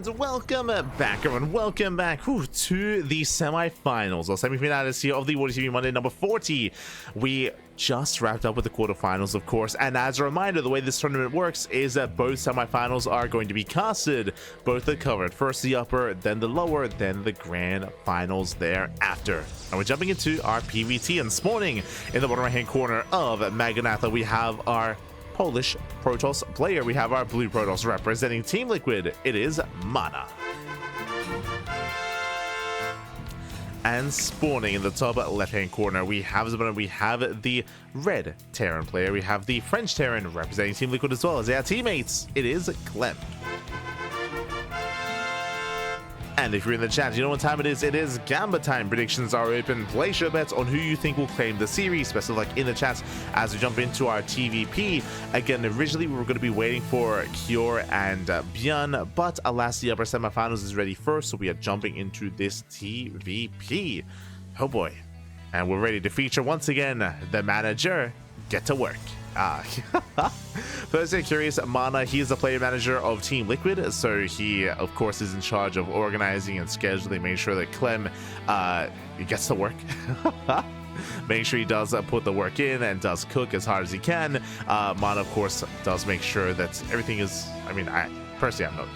And welcome back, everyone. Welcome back to the semi-finals or semi-finals here of the WardiTV Monday number 40. We just wrapped up with the quarterfinals, of course, and as a reminder, the way this tournament works is that both semi-finals are going to be casted. Both are covered. First the upper, then the lower, then the grand finals thereafter. And we're jumping into our PvT, and spawning in the bottom right-hand corner of MaNa, we have our Polish Protoss player. We have our blue Protoss representing Team Liquid. It is MaNa. And spawning in the top left-hand corner, we have the red Terran player. We have the French Terran representing Team Liquid as well as their teammates. It is Clem. And if you're in the chat, you know what time it is. It is Gamba time. Predictions are open. Place your bets on who you think will claim the series, especially like in the chats as we jump into our TvP. Again, originally we were going to be waiting for Cure and Björn, but alas, the upper semifinals is ready first, so we are jumping into this TvP. Oh boy. And we're ready to feature once again the manager. Get to work. First, I'm curious, MaNa, he is the player manager of Team Liquid, so he of course is in charge of organizing and scheduling, making sure that Clem gets to work. Make sure he does put the work in and does cook as hard as he can. MaNa of course does make sure that everything is, I mean, personally I'm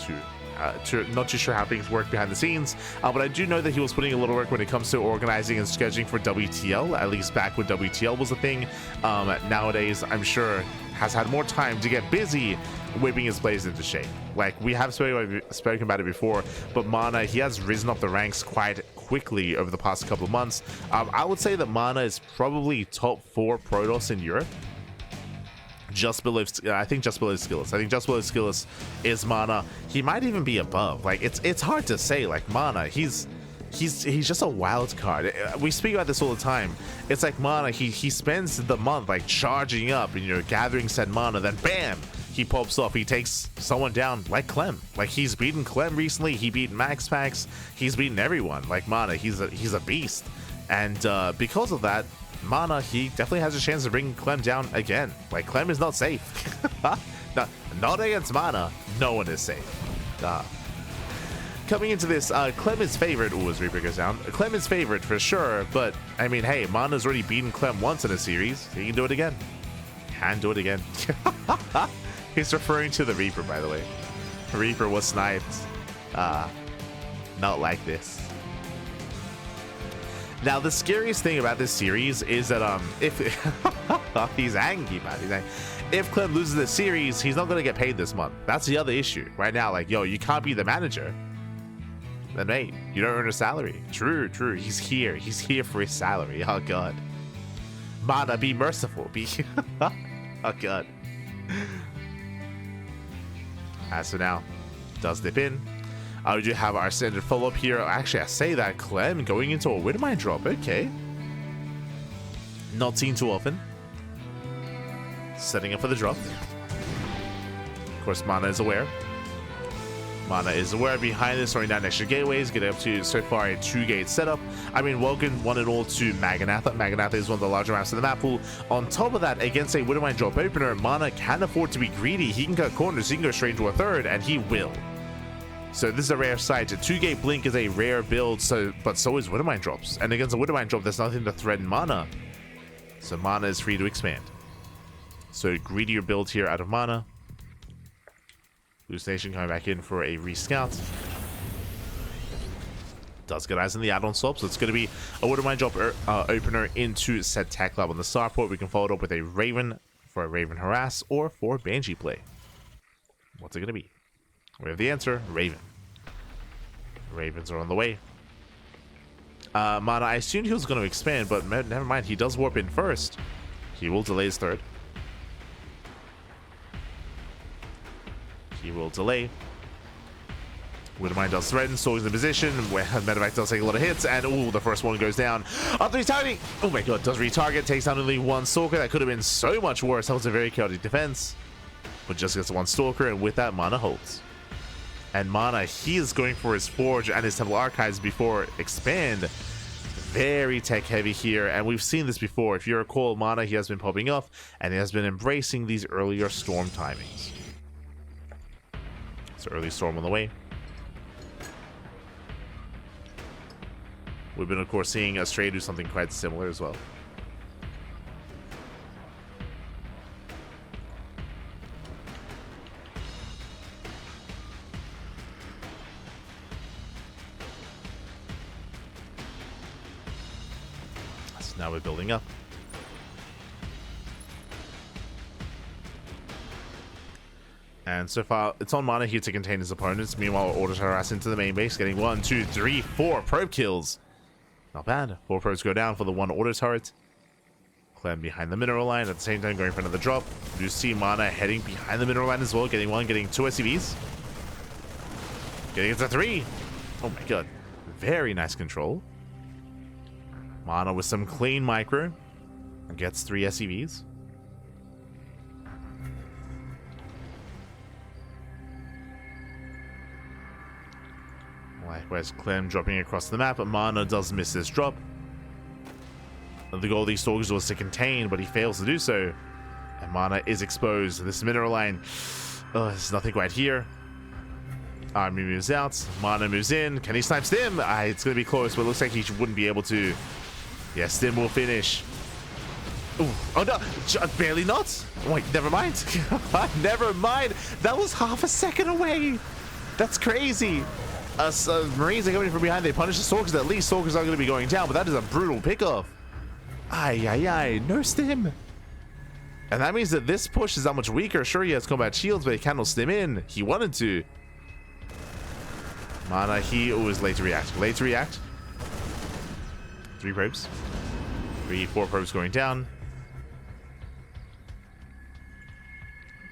not too sure how things work behind the scenes, but I do know that he was putting a little work when it comes to organizing and scheduling for WTL, at least back when WTL was a thing. Nowadays, I'm sure has had more time to get busy whipping his plays into shape. Like, we have spoken about it before, but MaNa, he has risen up the ranks quite quickly over the past couple of months. I would say that MaNa is probably top 4 Protoss in Europe. Just below, I think just below Skillus. I think just below Skillus is MaNa. He might even be above. Like, it's hard to say. Like, MaNa, he's just a wild card. We speak about this all the time. It's like MaNa, he spends the month like charging up and, you know, gathering said mana, then bam, he pops off. He takes someone down like Clem. Like, he's beaten Clem recently. He beat Max Pax. He's beaten everyone. Like, MaNa, he's a beast. And because of that, MaNa, he definitely has a chance of bringing Clem down again. Like, Clem is not safe. Not against MaNa. No one is safe. Coming into this, Clem is favored. Ooh, as Reaper goes down. Clem is favored for sure, but I mean, hey, MaNa's already beaten Clem once in a series. He can do it again. Can do it again. He's referring to the Reaper, by the way. Reaper was sniped. Not like this. Now, the scariest thing about this series is that if he's angry about it, if Clem loses this series, he's not going to get paid this month. That's the other issue right now. Like, yo, you can't be the manager. Then, mate, you don't earn a salary. True. He's here for his salary. Oh god. MaNa, be merciful. Oh god. So now does dip in. We do have our standard follow-up here. Actually, I say that Clem going into a Widowmine drop. Okay. Not seen too often. Setting up for the drop. Of course, MaNa is aware. MaNa is aware behind this, throwing down extra gateways, getting up to, so far, a 2-gate setup. I mean, welcome one and all to MaNa. MaNa is one of the larger maps in the map pool. On top of that, against a Widowmine drop opener, MaNa can afford to be greedy. He can cut corners, he can go straight into a third, and he will. So this is a rare sight. A 2-gate blink is a rare build, but so is Widowmine drops. And against a Widowmine drop, there's nothing to threaten MaNa. So MaNa is free to expand. So greedier build here out of MaNa. Loose Nation coming back in for a rescout. Does get eyes on the add-on swap, so it's going to be a Widowmine drop opener into said Tech Lab on the starport. We can follow it up with a Raven for a Raven Harass or for Banshee play. What's it going to be? We have the answer, Raven. Ravens are on the way. MaNa, I assumed he was going to expand, but never mind. He does warp in first. He will delay his third. He will delay. Widowmine does threaten, Swords in position, where Medevac does take a lot of hits, and ooh, the first one goes down. After he's targeting, oh my god, does retarget, takes down only one Stalker. That could have been so much worse. That was a very chaotic defense. But just gets one Stalker, and with that, MaNa holds. And MaNa, he is going for his Forge and his Temple Archives before expand. Very tech heavy here, and we've seen this before. If you recall, MaNa, he has been popping off, and he has been embracing these earlier storm timings. So early storm on the way. We've been, of course, seeing Australia do something quite similar as well. So now we're building up. And so far, it's on MaNa here to contain his opponents. Meanwhile, orders harass into the main base, getting 1, 2, 3, 4 probe kills. Not bad. 4 probes go down for the 1 auto turret. Clem behind the mineral line, at the same time going for another drop. You see MaNa heading behind the mineral line as well, getting 1, getting 2 SCVs. Getting it to 3. Oh my god. Very nice control. MaNa with some clean micro. And gets 3 SCVs. Likewise, Clem dropping across the map, but MaNa does miss this drop. The goal of these Stalkers was to contain, but he fails to do so. And MaNa is exposed. This mineral line, there's nothing quite here. Army moves out. MaNa moves in. Can he snipe Stim? It's going to be close, but it looks like he wouldn't be able to. Yeah, Stim will finish. Ooh. Oh no, barely not. Wait, never mind. Never mind. That was half a second away. That's crazy. Marines are coming from behind. They punish the Stalkers. At least Stalkers are going to be going down, but that is a brutal pickoff. Ay, no Stim. And that means that this push is that much weaker. Sure, he has combat shields, but he cannot Stim in. He wanted to. MaNa, he always late to react. Late to react. 3 probes. 3, 4 probes going down.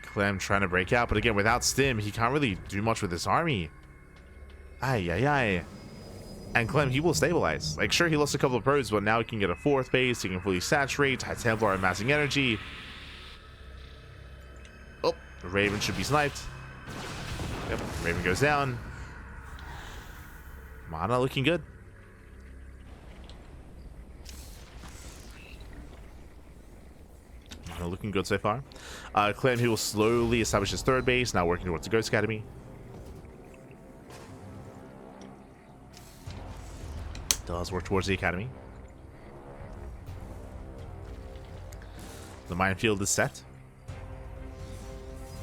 Clem trying to break out, but again, without Stim, he can't really do much with this army. Ay. And Clem, he will stabilize. Like, sure, he lost a couple of probes, but now he can get a 4th base. He can fully saturate. High Templar amassing energy. Oh, Raven should be sniped. Yep, Raven goes down. MaNa looking good. MaNa looking good so far. Clem, he will slowly establish his 3rd base, now working towards the Ghost Academy. Does work towards the academy. The minefield is set.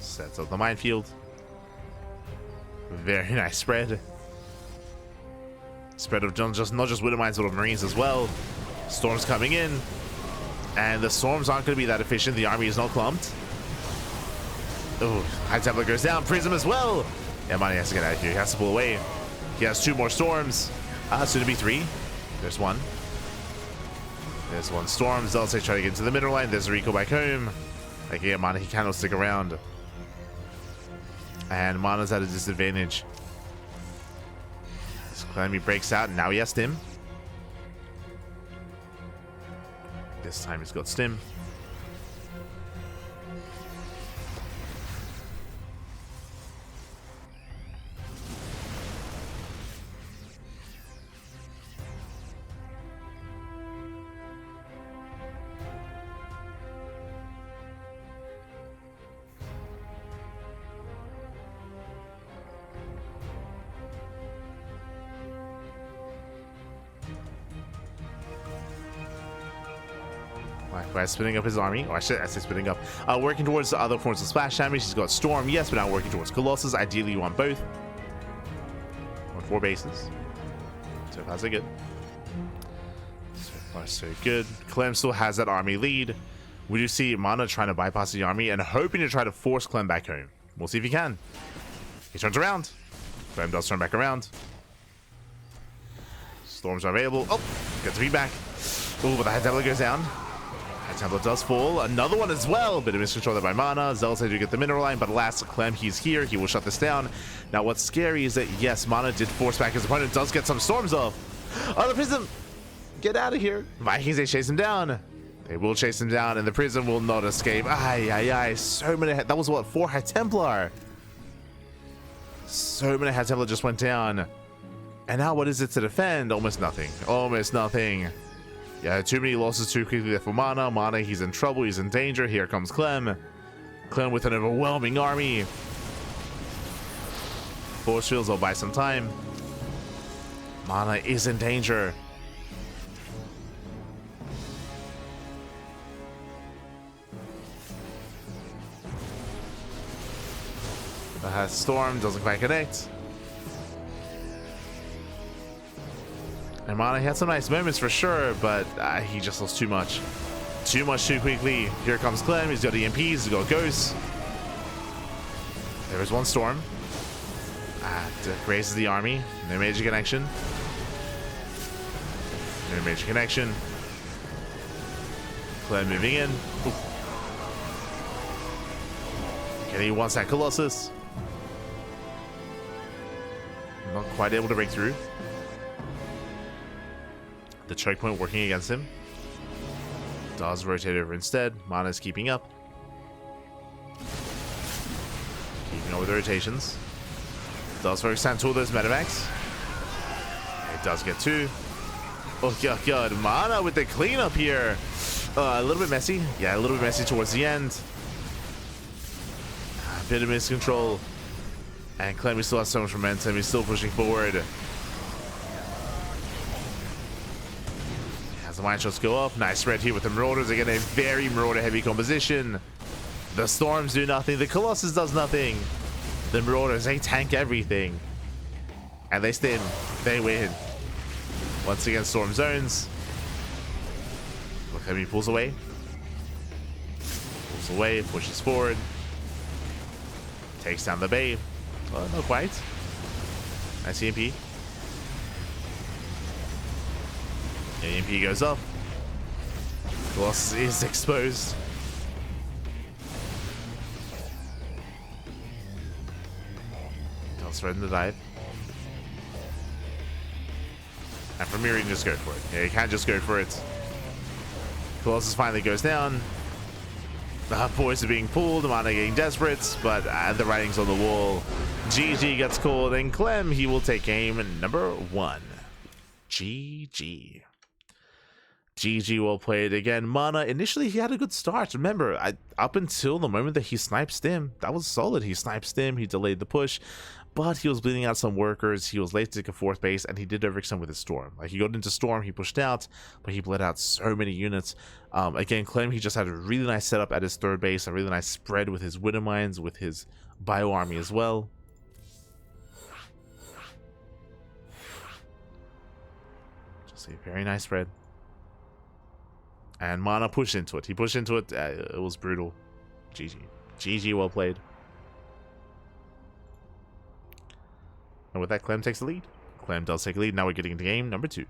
Sets up the minefield. Very nice spread. Spread of not just Widow Mines, but of Marines as well. Storms coming in. And the storms aren't going to be that efficient. The army is not clumped. Oh, High Templar goes down. Prism as well. Yeah, MaNa has to get out of here. He has to pull away. He has 2 more storms. Soon to be 3. There's 1. There's 1 storm. Zealous try to get into the middle line. There's Rico back home. Like, yeah, MaNa, he cannot stick around. And MaNa's at a disadvantage. This Clem, he breaks out, and now he has Stim. This time he's got Stim. By spinning up his army, or I say spinning up, working towards the other forms of splash damage. He's got Storm, yes, but now working towards Colossus. Ideally, you want both. On 4 bases. So far, so good. So far, so good. Clem still has that army lead. We do see MaNa trying to bypass the army and hoping to try to force Clem back home. We'll see if he can. He turns around. Clem does turn back around. Storms are available. Oh, gets feedback. Oh, but the High Templar goes down. High Templar does fall. Another one as well. Bit of miscontrol there by MaNa. Zealous do get the mineral line, but alas, Clem, he's here. He will shut this down. Now, what's scary is that, yes, MaNa did force back his opponent. Does get some storms off. Oh, the Prism! Get out of here. Vikings, they chase him down. They will chase him down, and the Prism will not escape. Ay. So many. That was what? 4 High Templar. So many High Templar just went down. And now what is it to defend? Almost nothing. Almost nothing. Yeah, too many losses too quickly there for MaNa. MaNa, he's in trouble. He's in danger. Here comes Clem. Clem with an overwhelming army. Force fields will buy some time. MaNa is in danger. Storm doesn't quite connect. And MaNa had some nice moments for sure, but he just lost too much. Too much too quickly. Here comes Clem. He's got EMPs. He's got Ghosts. There is one Storm. Raises the army. No major connection. No major connection. Clem moving in. Okay, he wants that Colossus. Not quite able to break through. The choke point working against him. Does rotate over instead. MaNa's keeping up. Keeping up with the rotations. Does focus on two of those medevacs. It does get two. Oh god, MaNa with the cleanup here. A little bit messy. Yeah, a little bit messy towards the end. A bit of miscontrol. And Clem still has so much momentum. He's still pushing forward. As the mine shots go up. Nice spread here with the Marauders. Again, a very Marauder heavy composition. The Storms do nothing. The Colossus does nothing. The Marauders, they tank everything. And they stim. They win. Once again, Storm zones. Look how he pulls away. Pulls away, pushes forward. Takes down the Bay. Well, not quite. Nice EMP. EMP goes up. Colossus is exposed. Spread in the dive. And from here, you can just go for it. Yeah, you can't just go for it. Colossus finally goes down. The boys are being pulled. MaNa getting desperate, but the writing's on the wall. GG gets called, and Clem, he will take game number 1. GG. GG well played. Again, MaNa, initially he had a good start. Remember, up until the moment that he sniped Stim, that was solid. He sniped Stim, he delayed the push, but he was bleeding out some workers. He was late to take a 4th base, and he did overextend with his Storm. Like, he got into Storm, he pushed out, but he bled out so many units. Again, Clem, he just had a really nice setup at his 3rd base, a really nice spread with his Widow Mines, with his Bio Army as well. Just a very nice spread. And MaNa pushed into it. He pushed into it. It was brutal. GG. GG, well played. And with that, Clem takes the lead. Clem does take the lead. Now we're getting into game number 2.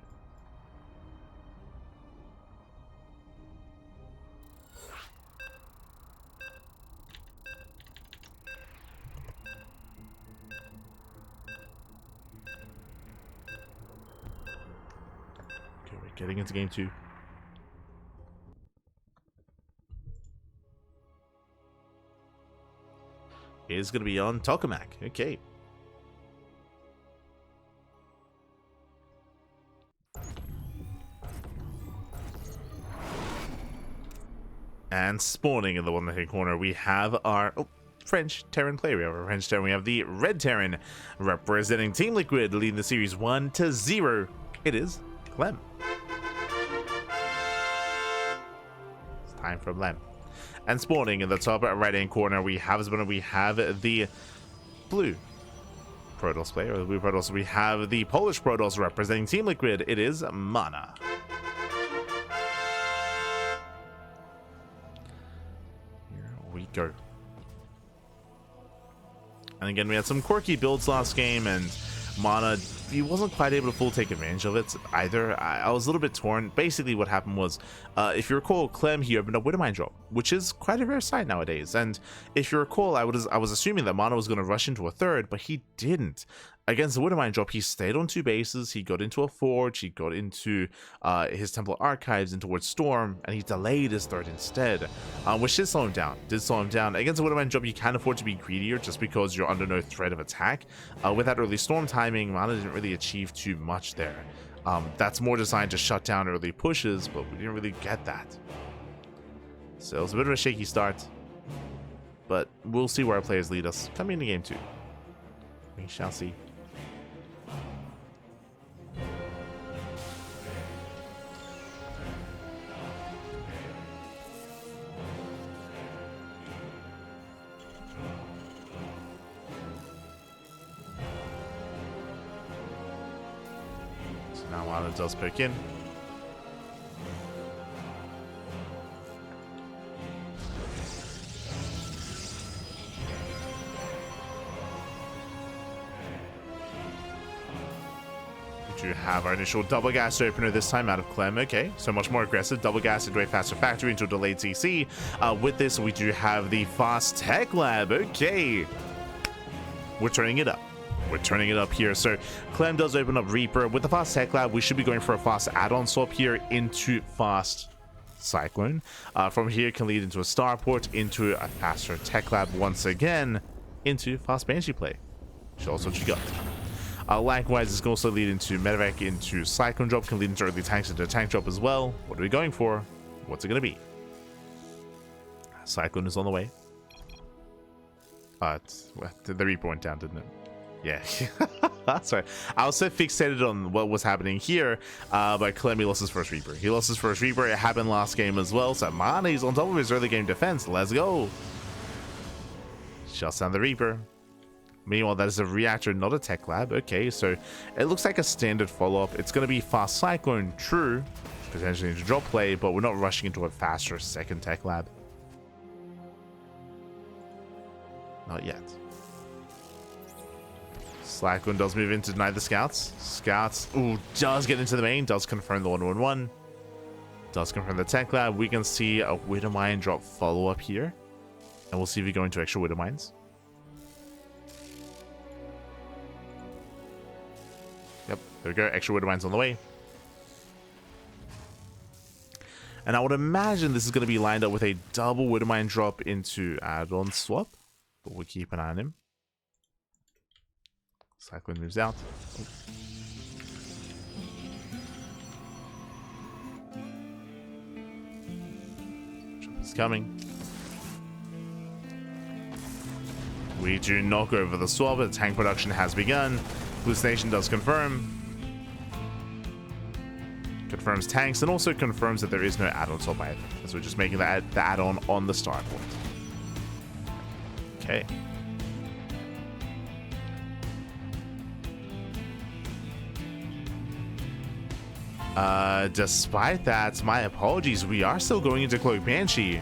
Okay, we're getting into game 2. It is going to be on Tokamak. Okay. And spawning in the one left corner, we have our French Terran player. We have a French Terran. We have the Red Terran representing Team Liquid, leading the series 1-0. It is Clem. It's time for Clem. And spawning in the top right-hand corner, we have the blue Protoss player, or the blue Protoss. We have the Polish Protoss representing Team Liquid. It is MaNa. We go. And again, we had some quirky builds last game, and MaNa, he wasn't quite able to fully take advantage of it either. I was a little bit torn. Basically, what happened was, if you recall, Clem, he opened up Widowmine drop, which is quite a rare sight nowadays. And if you recall, I was assuming that MaNa was going to rush into a 3rd, but he didn't. Against the Widowmine drop, he stayed on 2 bases. He got into a forge. He got into his Temple Archives and towards Storm, and he delayed his 3rd instead, which did slow him down. Against the Widowmine drop, you can afford to be greedier just because you're under no threat of attack. With that early Storm timing, MaNa didn't really achieve too much there. That's more designed to shut down early pushes, but we didn't really get that. So it was a bit of a shaky start, but we'll see where our players lead us coming into game 2. We shall see. Now MaNa does poke in. We do have our initial double gas opener this time out of Clem. Okay, so much more aggressive. Double gas into a faster factory into a delayed CC. With this, we do have the fast tech lab. Okay. We're turning it up. We're turning it up here. So Clem does open up Reaper. With the fast tech lab, we should be going for a fast add-on swap here into fast Cyclone. From here, can lead into a starport, into a faster tech lab once again, into fast Banshee play. Show us what you got. Likewise, this can also lead into medevac, into Cyclone drop, can lead into early tanks, into a tank drop as well. What are we going for? What's it going to be? Cyclone is on the way. The Reaper went down, didn't it? Yeah. Sorry. I was so fixated on what was happening here, but Clem, he lost his first Reaper. He lost his first Reaper. It happened last game as well. So MaNa, he's on top of his early game defense. Let's go. Shuts down the Reaper. Meanwhile, that is a reactor, not a tech lab. Okay, so it looks like a standard follow-up. It's going to be fast Cyclone, true, potentially into drop play, but we're not rushing into a faster second tech lab. Not yet. Cyclone does move in to deny the scouts. Scouts, ooh, does get into the main, does confirm the 1-1-1. Does confirm the tech lab. We can see a Widow Mine drop follow-up here. And we'll see if we go into extra Widow Mines. Yep, there we go. Extra Widow Mines on the way. And I would imagine this is going to be lined up with a double Widow Mine drop into add-on swap. But we'll keep an eye on him. Cyclone moves out. Oh. Drop is coming. We do knock over the swap. The tank production has begun. Hallucination does confirm. Confirms tanks and also confirms that there is no add-on swap either. So we're just making the add-on on the starport. Okay. Despite that, my apologies, we are still going into Cloak Banshee.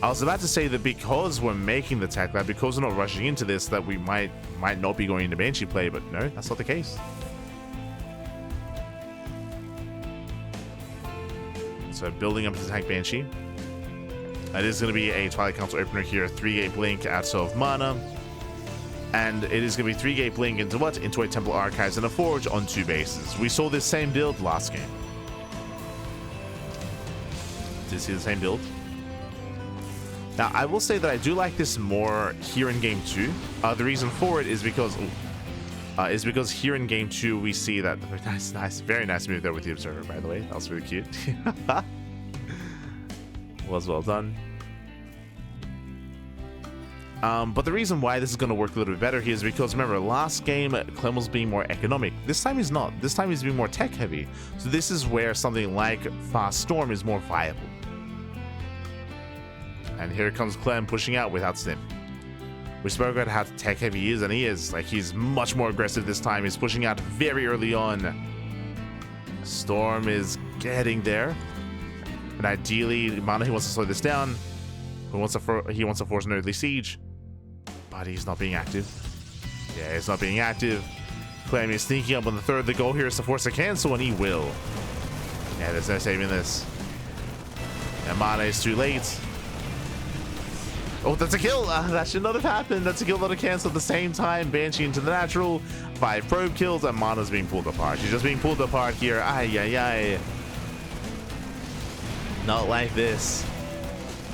I was about to say that because we're making the tech lab, because we're not rushing into this, that we might not be going into Banshee play, but no, that's not the case. So building up to tank Banshee. It is going to be a Twilight Council opener here, 3-gate blink out of MaNa. And it is going to be 3-gate blink into what? Into a Temple Archives and a Forge on 2 bases. We saw this same build last game. Did you see the same build? Now, I will say that I do like this more here in Game 2. The reason for it is because here in Game 2 we see that very nice move there with the Observer, by the way. That was really cute. Was well done. But the reason why this is going to work a little bit better here is because, remember, last game Clem was being more economic. This time he's not. This time he's being more tech heavy. So this is where something like Fast Storm is more viable. And here comes Clem pushing out without Stim. We spoke about how tech heavy he is, and he is. Like, he's much more aggressive this time. He's pushing out very early on. Storm is getting there. And ideally, MaNa, he wants to slow this down. He wants to force an early siege. But he's not being active. Yeah, he's not being active. Clem is sneaking up on the third. The goal here is to force a cancel, and he will. Yeah, there's no saving this. And MaNa is too late. Oh, that's a kill! That should not have happened. That's a kill, not a cancel at the same time. Banshee into the natural. 5 probe kills, and MaNa's being pulled apart. She's just being pulled apart here. Ay, ay, ay. Not like this.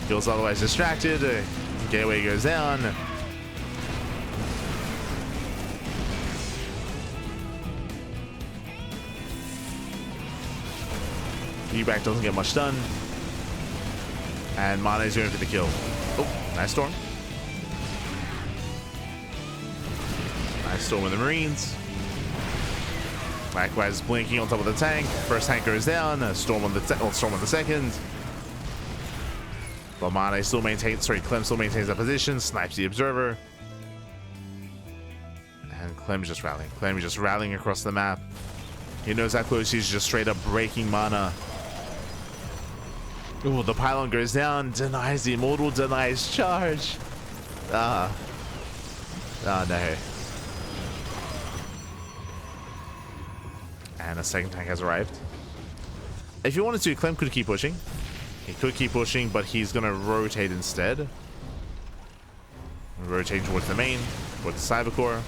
Feels otherwise distracted. Gateway goes down. Feedback doesn't get much done. And MaNa is going for the kill. Oh, nice storm. Nice storm with the Marines. Likewise, blinking on top of the tank. First tank goes down. A storm on the second. But MaNa still maintains. Clem still maintains that position. Snipes the Observer. And Clem's just rallying. Clem is just rallying across the map. He knows how close he's just straight up breaking MaNa. Ooh, the pylon goes down, denies the immortal, denies charge. Oh no. And a second tank has arrived. If you wanted to, Clem could keep pushing. He could keep pushing, but he's gonna rotate instead. Rotate towards the main, towards the cyber core.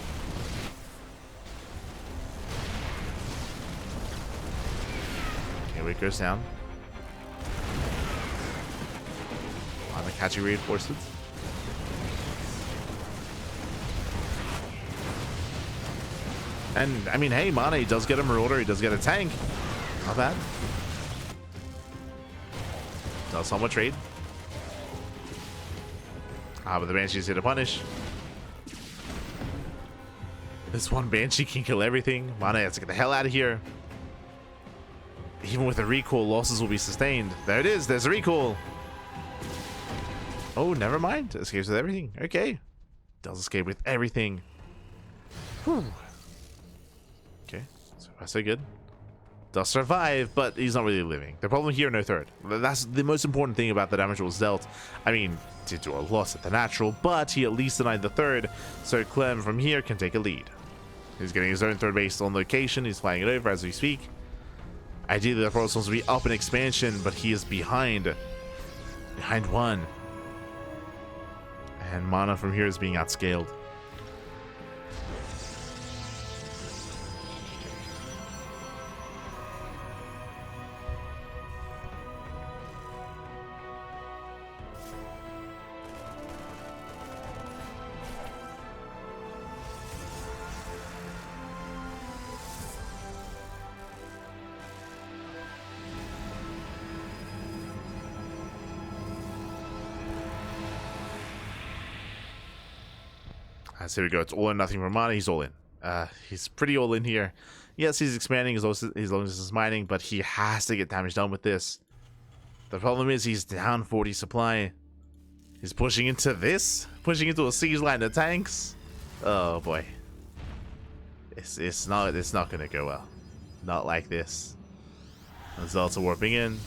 Okay, it goes down. On the catchy reinforcements. And I mean, hey, MaNa, he does get a marauder, he does get a tank. Not bad. Does somewhat trade. But the Banshee's here to punish. This one Banshee can kill everything. MaNa has to get the hell out of here. Even with a recall, losses will be sustained. There it is. There's a recall. Oh, never mind. Escapes with everything. Okay. Does escape with everything. Whew. Okay. So I say good. Does survive, but he's not really living. The problem here, no third. That's the most important thing about the damage that was dealt. I mean, did do a loss at the natural, but he at least denied the third, so Clem from here can take a lead. He's getting his own third base on location. He's flying it over as we speak. Ideally, the Protoss wants to be up in expansion, but he is behind. Behind one. And MaNa from here is being outscaled. So here we go. It's all or nothing for MaNa. He's all in. He's pretty all in here. Yes, he's expanding as long as he's mining, but he has to get damage done with this. The problem is he's down 40 supply. He's pushing into this, pushing into a siege line of tanks. Oh boy, it's not gonna go well. Not like this. There's also warping in.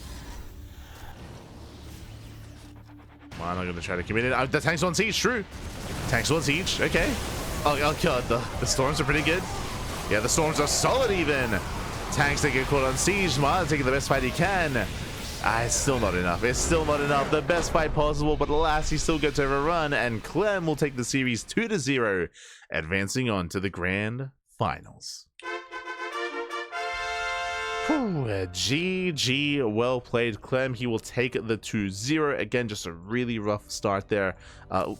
MaNa gonna try to commit it. The tanks on siege, true. Tanks on siege, okay. Oh god, the storms are pretty good. Yeah, the storms are solid even. Tanks that get caught on siege. MaNa taking the best fight he can. It's still not enough. It's still not enough. The best fight possible, but alas, he still gets overrun, and Clem will take the series 2-0, advancing on to the grand finals. Whew, GG, well played, Clem. He will take the 2-0. Again, just a really rough start there. A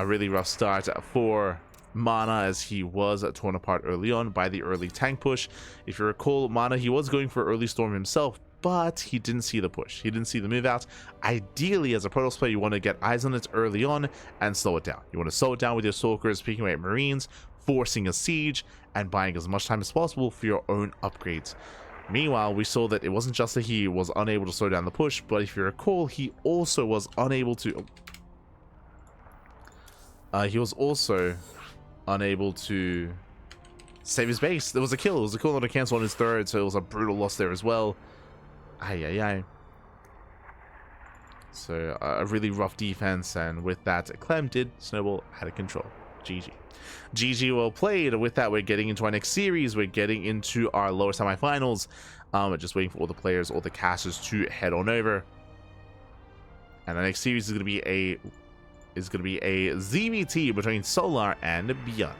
really rough start for MaNa, as he was torn apart early on by the early tank push. If you recall, MaNa, he was going for early storm himself, but he didn't see the push. He didn't see the move out. Ideally, as a Protoss player, you want to get eyes on it early on and slow it down. You want to slow it down with your Stalkers, picking away at Marines, forcing a siege, and buying as much time as possible for your own upgrades. Meanwhile, we saw that it wasn't just that he was unable to slow down the push, but if you recall, he also was unable to... save his base. There was a kill. It was a kill, not a cancel on his third, so it was a brutal loss there as well. Ay. So a really rough defense, and with that, Clem did snowball out of control. GG. GG, well played. With that, we're getting into our next series. We're getting into our lower semifinals. We're just waiting for all the players, all the casters to head on over. And the next series is going to be a ZVT between Solar and Beyond.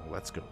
Let's go.